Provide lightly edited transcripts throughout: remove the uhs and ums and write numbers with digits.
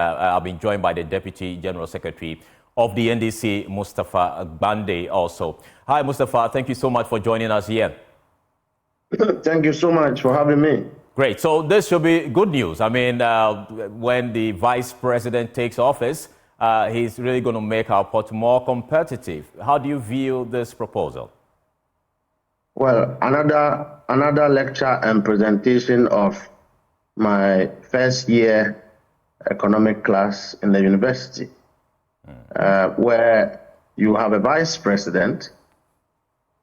I've been joined by the Deputy General Secretary of the NDC, Mustapha Gbande also. Hi, Mustapha. Thank you so much for joining us here. Thank you so much for having me. Great. So this should be good news. I mean, when the Vice President takes office, he's really going to make our port more competitive. How do you view this proposal? Well, another lecture and presentation of my first year economic class in the university, where you have a vice president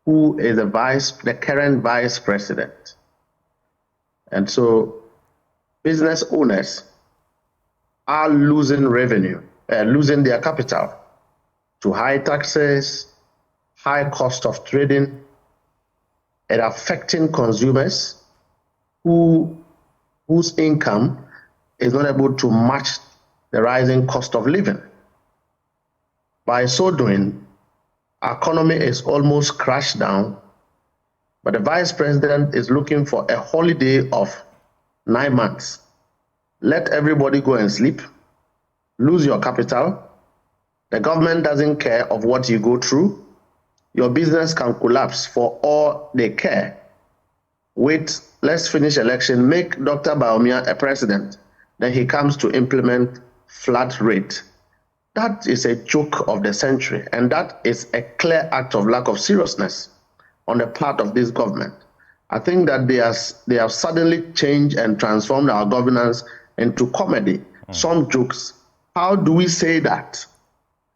who is the current vice president. And so business owners are losing revenue, losing their capital to high taxes, high cost of trading, and affecting consumers whose income is not able to match the rising cost of living. By so doing, our economy is almost crashed down, but the vice president is looking for a holiday of 9 months. Let everybody go and sleep, lose your capital. The government doesn't care of what you go through. Your business can collapse for all they care. Wait, let's finish election, make Dr. Bawumia a president. Then he comes to implement flat rate. That is a joke of the century, and that is a clear act of lack of seriousness on the part of this government. I think that they have suddenly changed and transformed our governance into comedy, some jokes. How do we say that?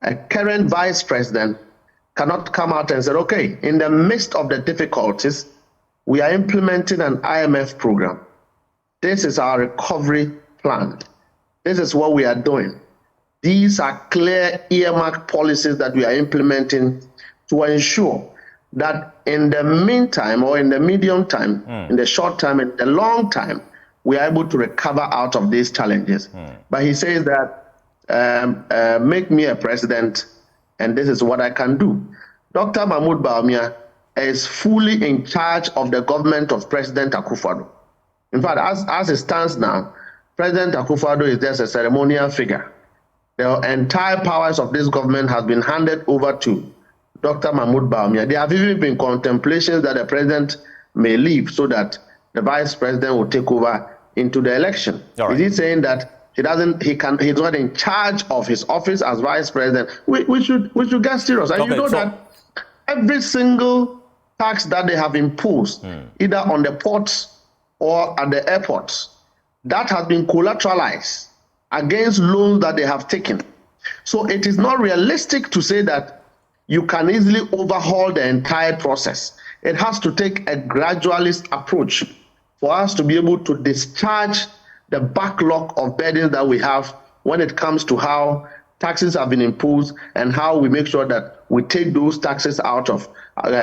A current vice president cannot come out and say, okay, in the midst of the difficulties, we are implementing an IMF program. This is our recovery plan. This is what we are doing. These are clear earmarked policies that we are implementing to ensure that in the meantime or in the medium time, in the short term, in the long time, we are able to recover out of these challenges. But he says that make me a president and this is what I can do. Dr. Bawumia is fully in charge of the government of President Akufo-Addo. In fact, as it stands now, President Akufo-Addo is just a ceremonial figure. The entire powers of this government has been handed over to Dr. Bawumia. There have even been contemplations that the president may leave so that the vice president will take over into the election. Right. Is he saying that he's not in charge of his office as vice president? We should get serious. And you know that every single tax that they have imposed, either on the ports or at the airports, that has been collateralized against loans that they have taken. So it is not realistic to say that you can easily overhaul the entire process. It has to take a gradualist approach for us to be able to discharge the backlog of burdens that we have when it comes to how taxes have been imposed and how we make sure that we take those taxes out of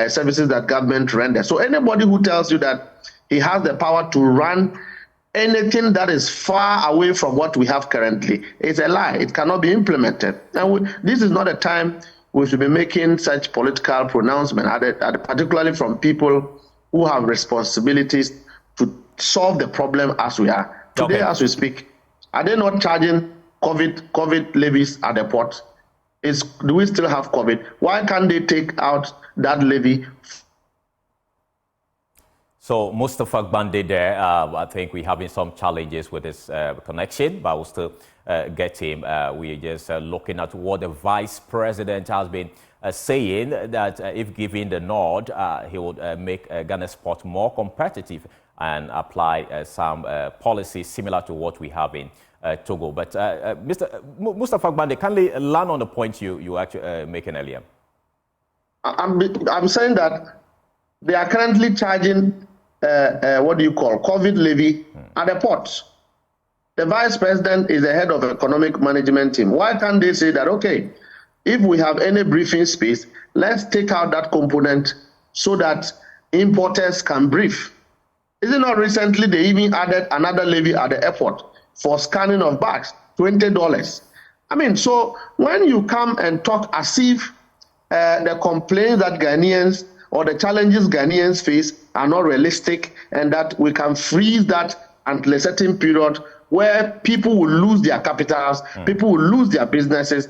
services that government renders. So anybody who tells you that he has the power to run anything that is far away from what we have currently, it's a lie. It cannot be implemented. And this is not a time we should be making such political pronouncements, particularly from people who have responsibilities to solve the problem as we are. Today, as we speak, are they not charging COVID levies at the port? Do we still have COVID? Why can't they take out that levy? So Mustapha Gbande there, I think we're having some challenges with his connection, but we'll still get him. We're just looking at what the vice president has been saying, that if given the nod, he would make Ghana's port more competitive and apply some policies similar to what we have in Togo. But Mr. Mustapha Gbande, kindly land on the point you actually making earlier. I'm saying that they are currently charging COVID levy at the ports. The vice president is the head of the economic management team. Why can't they say that, okay, if we have any briefing space, let's take out that component so that importers can brief? Is it not recently they even added another levy at the airport for scanning of bags, $20? I mean, so when you come and talk as if the complaints that Ghanaians or the challenges Ghanaians face are not realistic and that we can freeze that until a certain period where people will lose their capitals, people will lose their businesses,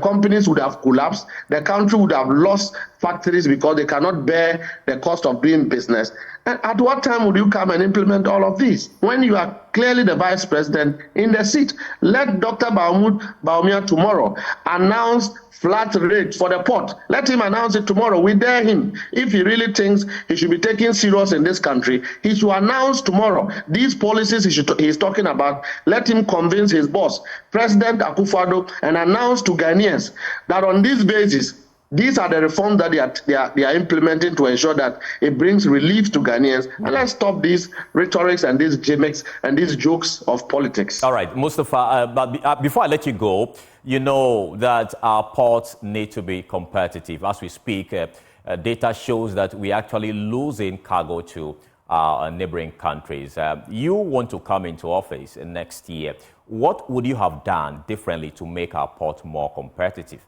companies would have collapsed, the country would have lost factories because they cannot bear the cost of doing business. And at what time would you come and implement all of these? When you are clearly the vice president in the seat, let Dr. Bawumia tomorrow announce flat rates for the port. Let him announce it tomorrow. We dare him. If he really thinks he should be taken serious in this country, he should announce tomorro these policies he's talking about. Let him convince his boss, President Akufo-Addo, and announce to Ghanaians that on this basis, these are the reforms that they are implementing to ensure that it brings relief to Ghanaians. And let's stop these rhetorics and these gimmicks and these jokes of politics. All right, Mustapha, but before I let you go, you know that our ports need to be competitive. As we speak, data shows that we're actually losing cargo to our neighboring countries. You want to come into office next year. What would you have done differently to make our port more competitive?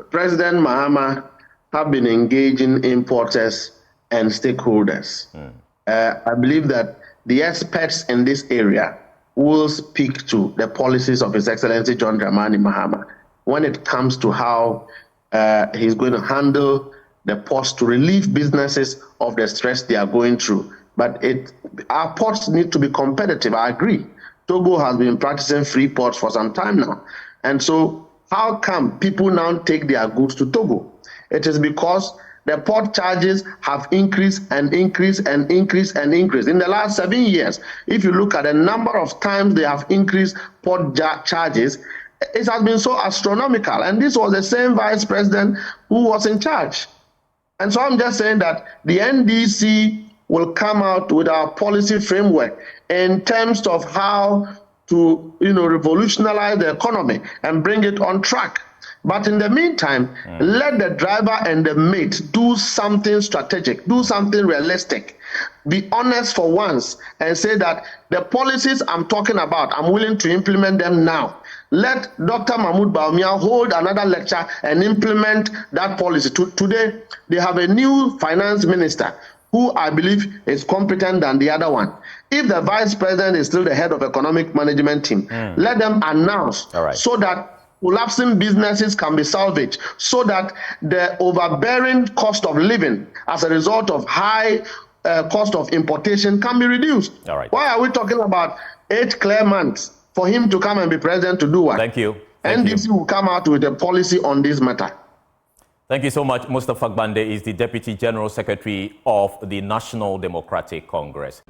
President Mahama have been engaging importers and stakeholders. I believe that the experts in this area will speak to the policies of His Excellency John Dramani Mahama when it comes to how he's going to handle the ports to relieve businesses of the stress they are going through. But our ports need to be competitive, I agree. Togo has been practicing free ports for some time now. And so how come people now take their goods to Togo? It is because the port charges have increased and increased and increased and increased. In the last 7 years, if you look at the number of times they have increased port charges, it has been so astronomical. And this was the same vice president who was in charge. And so I'm just saying that the NDC will come out with our policy framework in terms of how to revolutionize the economy and bring it on track. But in the meantime, let the driver and the mate do something strategic, do something realistic. Be honest for once and say that the policies I'm talking about, I'm willing to implement them now. Let Dr. Mahmoud Bawumia hold another lecture and implement that policy. Today, they have a new finance minister who I believe is competent than the other one. If the vice president is still the head of economic management team, let them announce so that collapsing businesses can be salvaged, so that the overbearing cost of living as a result of high cost of importation can be reduced. Why are we talking about 8 clear months for him to come and be president to do what? Thank you. NDC will come out with a policy on this matter. Thank you so much. Mustapha Gbande is the Deputy General Secretary of the National Democratic Congress.